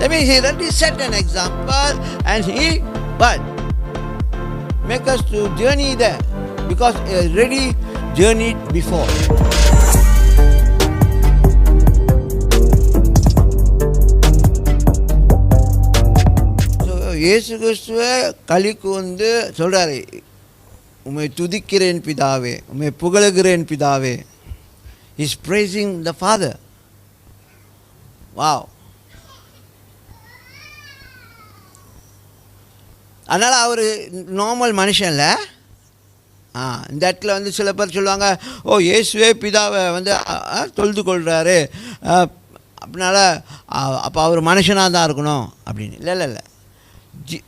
That means he already set an example and he but make us to journey there because he already journeyed before. So இயேசு கிறிஸ்துவே கலிக்கு வந்து சொல்றாரு, உம்மை துதிக்கிறேன் பிதாவே, உம்மை புகழுகிறேன் பிதாவே. He's praising the Father. Wow. அதனால் அவர் நார்மல் மனுஷன்ல இந்த இடத்துல வந்து சில பேர் சொல்லுவாங்க, ஓ இயேசுவே பிதாவை வந்து தொழுது கொள்கிறாரு, அப்படினால அப்போ அவர் மனுஷனாக தான் இருக்கணும் அப்படின்னு. இல்லை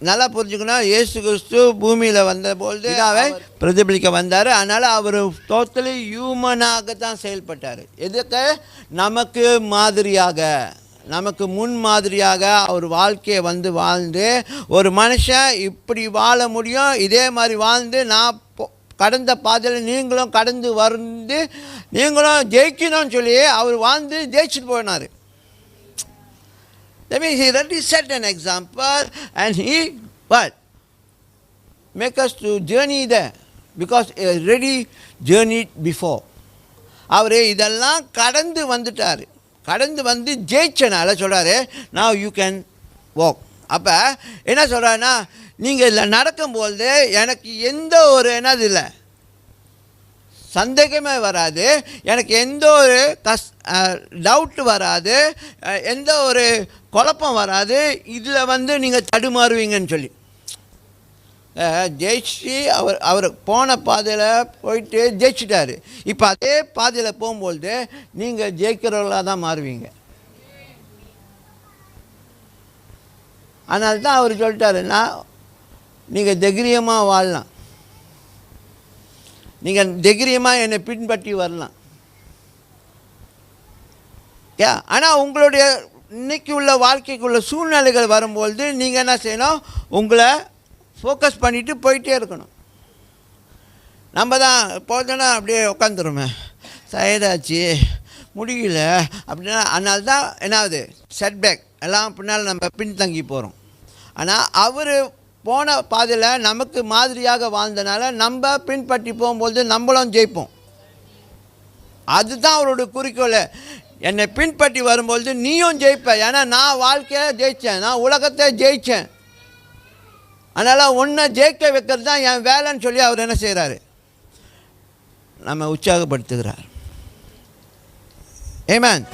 நல்லா புரிஞ்சுக்கணும். இயேசு கிறிஸ்து பூமியில் வந்தபோது பிதாவை பிரதிபலிக்க வந்தார். அதனால் அவர் டோட்டலி ஹியூமனாக தான் செயல்பட்டார். எதுக்கு? நமக்கு மாதிரியாக, நமக்கு முன் மாதிரியாக அவர் வாழ்க்கையை வந்து வாழ்ந்து, ஒரு மனுஷன் இப்படி வாழ முடியும், இதே மாதிரி வாழ்ந்து நான் கடந்த பாதையில் நீங்களும் கடந்து வந்து நீங்களும் ஜெயிக்கணும்னு சொல்லி அவர் வாழ்ந்து ஜெயிச்சுட்டு போனார். That means he already set an example and he what? Make us to journey there because he already journeyed before. அவரே இதெல்லாம் கடந்து வந்துட்டார். கடந்து வந்து ஜெயிச்சனால சொல்கிறாரு, now you can walk. அப்போ என்ன சொல்கிறாருன்னா, நீங்கள் இதில் நடக்கும்போது எனக்கு எந்த ஒரு என்னது இல்லை, சந்தேகமே வராது, எனக்கு எந்த ஒரு டவுட்டு வராது, எந்த ஒரு குழப்பம் வராது, இதில் வந்து நீங்கள் தடுமாறுவீங்கன்னு சொல்லி ஜெயிச்சு அவர் போன பாதையில் போயிட்டு ஜெயிச்சிட்டார். இப்போ அதே பாதையில் போகும்போது நீங்கள் ஜெயிக்கிறவர்களாக தான் மாறுவீங்க. அதனால தான் அவர் சொல்லிட்டாருன்னா, நீங்கள் தைரியமாக வாழலாம், நீங்கள் தைரியமாக என்னை பின்பற்றி வரலாம். ஆனால் உங்களுடைய இன்னைக்கு உள்ள வாழ்க்கைக்குள்ள சூழ்நிலைகள் வரும்பொழுது நீங்கள் என்ன செய்யணும், உங்களை ஃபோக்கஸ் பண்ணிவிட்டு போயிட்டே இருக்கணும். நம்ம தான் போதுன்னா அப்படியே உட்காந்துருமே, சயதாச்சு முடியல அப்படின்னா, அதனால தான் என்னாவது செட்பேக் எல்லாம் பின்னால் நம்ம பின்தங்கி போகிறோம். ஆனால் அவர் போன பாதையில் நமக்கு மாதிரியாக வாழ்ந்தனால நம்ம பின்பற்றி போகும்போது நம்மளும் ஜெயிப்போம். அதுதான் அவரோட குறிக்கோள். என்னை பின்பற்றி வரும்பொழுது நீயும் ஜெயிப்ப, ஏன்னா நான் வாழ்க்கையை ஜெயித்தேன், நான் உலகத்தை ஜெயித்தேன், அதனால் உன்னை ஜெயிக்க வைக்கிறது தான் என் வேலைன்னு சொல்லி அவர் என்ன செய்கிறாரு, நம்ம உற்சாகப்படுத்துகிறார். ஆமென்.